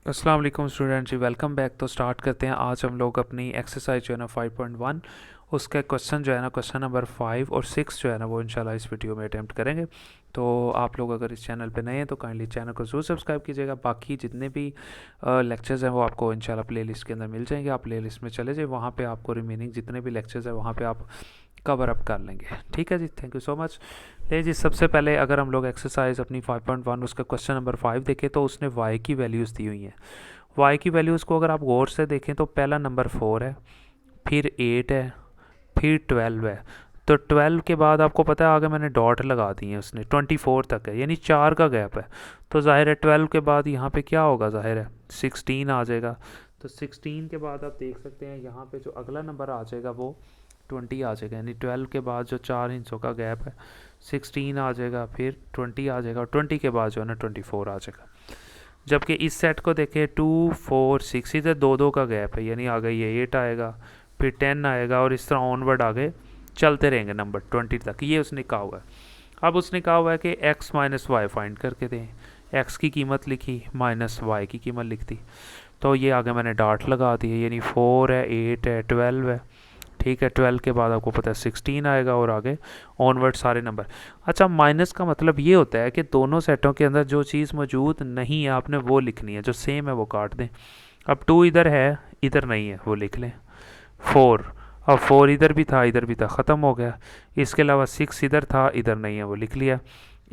अस्सलाम वालेकुम स्टूडेंट जी, welcome back. तो स्टार्ट करते हैं। आज हम लोग अपनी एक्सरसाइज जो है ना 5.1 उसका क्वेश्चन जो है ना क्वेश्चन नंबर 5 और 6 जो है ना वो इंशाल्लाह इस वीडियो में अटैम्प्ट करेंगे। तो आप लोग अगर इस चैनल पे नए हैं तो काइंडली चैनल को ज़रूर सब्सक्राइब कीजिएगा। बाकी जितने भी लेक्चर्स हैं वो आपको इंशाल्लाह प्लेलिस्ट के अंदर मिल जाएंगे। आप प्लेलिस्ट में चले जाइए, वहाँ पे आपको रिमेनिंग जितने भी लेक्चर्स हैं वहाँ पे आप कवर अप कर लेंगे। ठीक है जी, थैंक यू सो मच। ले जी, सबसे पहले अगर हम लोग एक्सरसाइज अपनी 5.1 उसका क्वेश्चन नंबर 5 देखें तो उसने y की वैल्यूज़ दी हुई हैं। y की वैल्यूज़ को अगर आप गौर से देखें तो पहला नंबर 4 है, फिर 8 है, फिर 12 है। तो 12 के बाद आपको पता है आगे मैंने डॉट लगा दी है, उसने 24 तक है, यानी 4 का गैप है। तो जाहिर है 12 के बाद यहाँ पे क्या होगा, जाहिर है 16 आ जाएगा। तो 16 के बाद आप देख सकते हैं यहाँ पे जो अगला नंबर आ जाएगा वो 20 आ जाएगा। यानी 12 के बाद जो 4 इंचों का गैप है 16 आ जाएगा, फिर 20 आ जाएगा और 20 के बाद जो है ना 24 आ जाएगा। जबकि इस सेट को देखें 2 4 6, इधर दो दो का गैप है, यानी आगे ये 8 आएगा, फिर 10 आएगा और इस तरह ऑनवर्ड आगे चलते रहेंगे नंबर 20 तक। ये उसने कहा हुआ है। अब उसने कहा हुआ है कि x माइनस वाई फाइंड करके दें। x की कीमत लिखी माइनस वाई की कीमत लिख दी। तो ये आगे मैंने डार्ट लगा दी है, यानी 4 है, 8 है, 12 है। ठीक है, 12 के बाद आपको पता है 16 आएगा और आगे ऑनवर्ड सारे नंबर। अच्छा, माइनस का मतलब ये होता है कि दोनों सेटों के अंदर जो चीज़ मौजूद नहीं है आपने वो लिखनी है, जो सेम है वो काट दें। अब 2 इधर है, इधर नहीं है, वो लिख लें। 4, अब 4 इधर भी था, इधर भी था, ख़त्म हो गया। इसके अलावा 6 इधर था, इधर नहीं है, वो लिख लिया।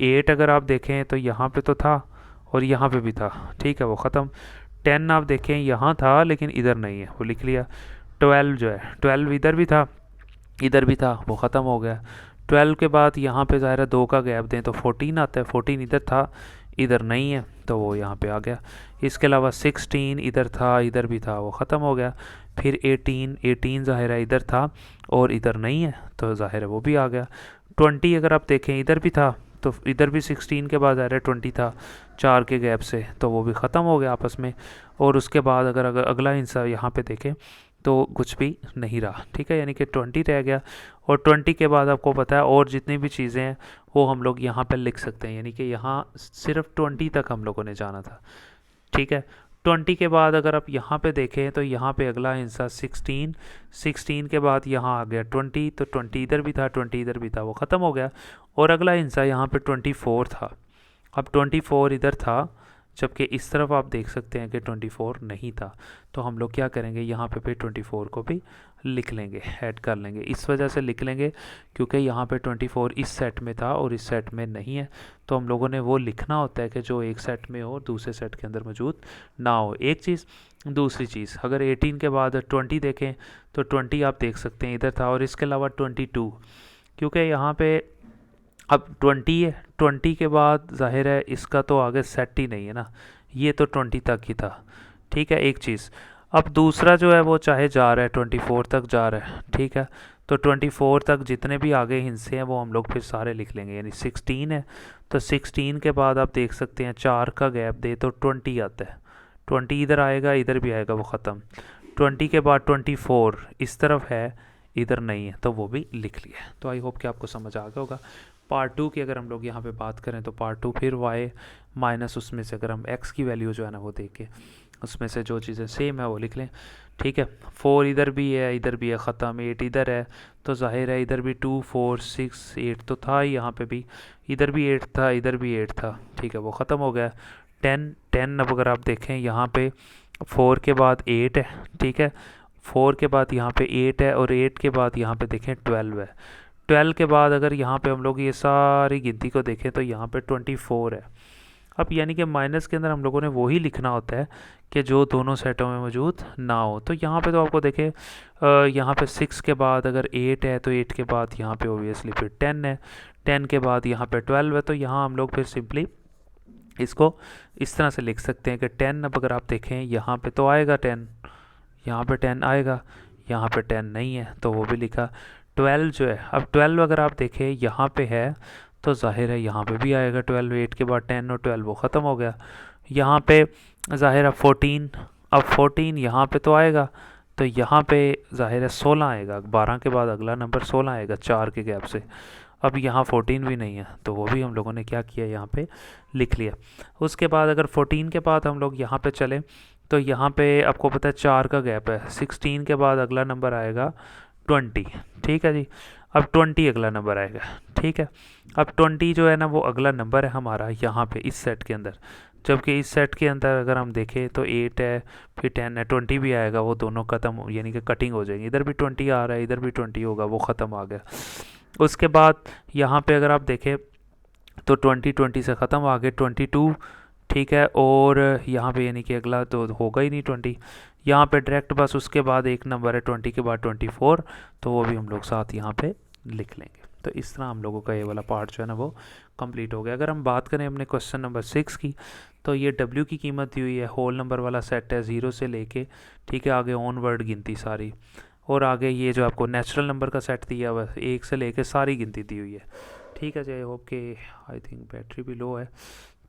8 अगर आप देखें तो यहाँ पे तो था और यहाँ पे भी था, ठीक है, वो ख़त्म। 10 आप देखें यहाँ था लेकिन इधर नहीं है, वो लिख लिया। 12 जो है, 12 इधर भी था, इधर भी था, वो ख़त्म हो गया। 12 के बाद यहाँ पे ज़ाहिर है 2 का गैप दें तो 14 आता है। 14 इधर था, इधर नहीं है, तो वो यहाँ पे आ गया। इसके अलावा 16 इधर था, इधर भी था, वो ख़त्म हो गया। फिर 18 ज़ाहिर है इधर था और इधर नहीं है, तो ज़ाहिर है वो भी आ गया। 20 अगर आप देखें इधर भी था, तो इधर भी 16 के बाद ज़ाहिर है 20 था 4 के गैप से, तो वो भी ख़त्म हो गया आपस में। और उसके बाद अगर अगला हिस्सा यहाँ पे देखें तो कुछ भी नहीं रहा। ठीक है, यानी कि 20 रह गया। और 20 के बाद आपको पता है और जितनी भी चीज़ें हैं वो हम लोग यहाँ पर लिख सकते हैं, यानी कि यहाँ सिर्फ 20 तक हम लोगों ने जाना था। ठीक है, 20 के बाद अगर आप यहाँ पे देखें तो यहाँ पे अगला हिस्सा 16, 16 के बाद यहाँ आ गया 20, तो 20 इधर भी था, 20 इधर भी था, वो ख़त्म हो गया। और अगला हिस्सा यहाँ पे 24 था। अब 24 इधर था, जबकि इस तरफ आप देख सकते हैं कि 24 नहीं था। तो हम लोग क्या करेंगे, यहाँ पे 24 को भी लिख लेंगे, ऐड कर लेंगे। इस वजह से लिख लेंगे क्योंकि यहाँ पे 24 इस सेट में था और इस सेट में नहीं है। तो हम लोगों ने वो लिखना होता है कि जो एक सेट में हो दूसरे सेट के अंदर मौजूद ना हो, एक चीज़। दूसरी चीज़, अगर 18 के बाद 20 देखें तो 20 आप देख सकते हैं इधर था, और इसके अलावा 22, क्योंकि यहाँ पे अब 20 है, 20 के बाद जाहिर है इसका तो आगे सेट ही नहीं है ना, ये तो 20 तक ही था। ठीक है, एक चीज़। अब दूसरा जो है वो चाहे जा रहा है 24 तक जा रहा है, ठीक है। तो 24 तक जितने भी आगे हिस्से हैं वो हम लोग फिर सारे लिख लेंगे, यानी 16 है। तो 16 के बाद आप देख सकते हैं 4 का गैप दे तो 20 आता है। 20 इधर आएगा, इधर भी आएगा, वो ख़त्म। 20 के बाद 24 इस तरफ है, इधर नहीं है, तो वो भी लिख लिया। तो आई होप कि आपको समझ आ गया होगा। पार्ट 2 की अगर हम लोग यहाँ पे बात करें तो पार्ट 2 फिर y माइनस उसमें से अगर हम x की वैल्यू जो है ना वो देख के उसमें से जो चीज़ें सेम है वो लिख लें। ठीक है, 4 इधर भी है, इधर भी है, ख़त्म। 8 इधर है, तो जाहिर है इधर भी 2 4 6 8 तो था ही, यहाँ पे भी इधर भी 8 था, इधर भी 8 था, ठीक है, वो ख़त्म हो गया। 10 अब अगर आप देखें यहाँ पे 4 के बाद 8 है, ठीक है, 4 के बाद यहाँ पे 8 है और 8 के बाद यहाँ पे देखें 12 है। 12 के बाद अगर यहाँ पे हम लोग ये सारी गिनती को देखें तो यहाँ पे 24 है। अब यानी कि माइनस के अंदर हम लोगों ने वही लिखना होता है कि जो दोनों सेटों में मौजूद ना हो। तो यहाँ पे तो आपको देखें यहाँ पे 6 के बाद अगर 8 है तो 8 के बाद यहाँ पे ओबियसली फिर 10 है, 10 के बाद यहाँ पे 12 है। तो यहाँ हम लोग फिर सिंपली इसको इस तरह से लिख सकते हैं कि 10 अब अगर आप देखें यहाँ पे तो आएगा 10, यहाँ पे 10 आएगा, यहाँ पे 10 नहीं है, तो वो भी लिखा। 12 जो है, अब 12 अगर आप देखें यहाँ पे है तो जाहिर है यहाँ पे भी आएगा 12। 8 के बाद 10 और 12 वो ख़त्म हो गया। यहाँ पे जाहिर है 14, अब 14 यहाँ पे तो आएगा, तो यहाँ पे जाहिर है 16 आएगा। 12 के बाद अगला नंबर 16 आएगा 4 के गैप से। अब यहाँ 14 भी नहीं है, तो वो भी हम लोगों ने क्या किया, यहाँ पे लिख लिया। उसके बाद अगर 14 के बाद हम लोग यहाँ पे चले, तो यहाँ पे आपको पता है 4 का गैप है। 16 के बाद अगला नंबर आएगा 20, ठीक है जी। अब 20 अगला नंबर आएगा, ठीक है। अब 20 जो है ना वो अगला नंबर है हमारा यहाँ पे इस सेट के अंदर, जबकि इस सेट के अंदर अगर हम देखें तो 8 है, फिर 10 है, 20 भी आएगा, वो दोनों ख़त्म यानी कि कटिंग हो जाएंगे। इधर भी 20 आ रहा है, इधर भी 20 होगा, वो ख़त्म आ गया। उसके बाद यहाँ पे अगर आप देखें तो 20 से ख़त्म आ गए 22, ठीक है। और यहाँ पे यानी कि अगला तो होगा ही नहीं 20, यहाँ पे डायरेक्ट बस उसके बाद एक नंबर है 20 के बाद 24, तो वो भी हम लोग साथ यहाँ पे लिख लेंगे। तो इस तरह हम लोगों का ये वाला पार्ट जो है ना वो कंप्लीट हो गया। अगर हम बात करें अपने क्वेश्चन नंबर 6 की, तो ये W की कीमत दी हुई है, होल नंबर वाला सेट है 0 से लेके, ठीक है, आगे ऑनवर्ड गिनती सारी, और आगे ये जो आपको नेचुरल नंबर का सेट दिया हुआ है 1 से लेके सारी गिनती दी हुई है, ठीक है जी। ओके, आई थिंक बैटरी भी लो है।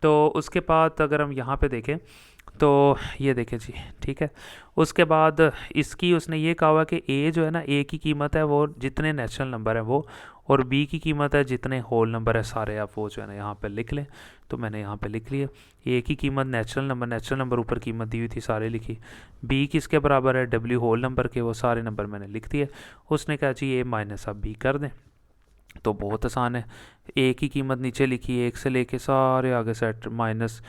तो उसके बाद अगर हम यहाँ पे देखें तो ये देखें जी, ठीक है। उसके बाद इसकी उसने ये कहा हुआ कि ए जो है ना, ए की कीमत है वो जितने नेचुरल नंबर है वो, और बी की कीमत है जितने होल नंबर है सारे, आप वो जो है ना यहाँ पे लिख लें। तो मैंने यहाँ पे लिख लिया, ए की कीमत नेचुरल नंबर ऊपर कीमत दी हुई थी सारे लिखी। बी किसके बराबर है, डब्ल्यू होल नंबर के, वो सारे नंबर मैंने लिख दिए। उसने कहा जी ए माइनस आप बी कर दें, तो बहुत आसान है। ए की कीमत नीचे लिखी, 1 से लेके सारे आगे सेट, माइनस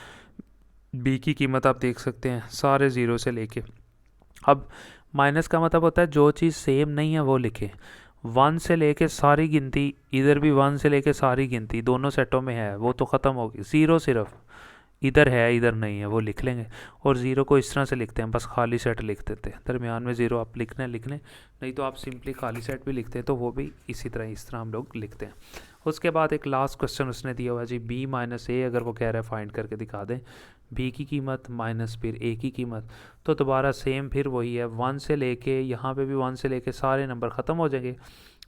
बी की कीमत आप देख सकते हैं सारे 0 से लेके। अब माइनस का मतलब होता है जो चीज़ सेम नहीं है वो लिखे। 1 से लेके सारी गिनती, इधर भी 1 से लेके सारी गिनती दोनों सेटों में है, वो तो ख़त्म होगी। 0 सिर्फ इधर है इधर नहीं है, वो लिख लेंगे। और 0 को इस तरह से लिखते हैं, बस खाली सेट लिख देते हैं, दरमियान में 0 आप लिखना है लिख लें, नहीं तो आप सिंपली खाली सेट भी लिखते हैं, तो वो भी इसी तरह इस तरह हम लोग लिखते हैं। उसके बाद एक लास्ट क्वेश्चन उसने दिया हुआ है जी, बी माइनस ए, अगर वो कह रहा है फाइंड करके दिखा दें बी की कीमत माइनस फिर ए की कीमत, तो दोबारा सेम फिर वही है, 1 से लेके यहाँ पे भी 1 से लेके सारे नंबर ख़त्म हो जाएंगे।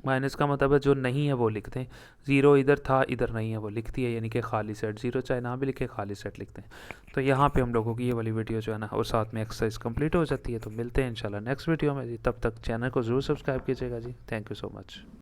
माइनस का मतलब है जो नहीं है वो लिखते हैं, 0 इधर था इधर नहीं है वो लिखती है, यानी कि खाली सेट, 0 चाहे ना भी लिखे खाली सेट लिखते हैं। तो यहाँ पे हम लोगों की ये वाली वीडियो जो है ना और साथ में एक्सरसाइज कंप्लीट हो जाती है। तो मिलते हैं इंशाल्लाह नेक्स्ट वीडियो में जी, तब तक चैनल को ज़रूर सब्सक्राइब कीजिएगा जी। Thank you so much.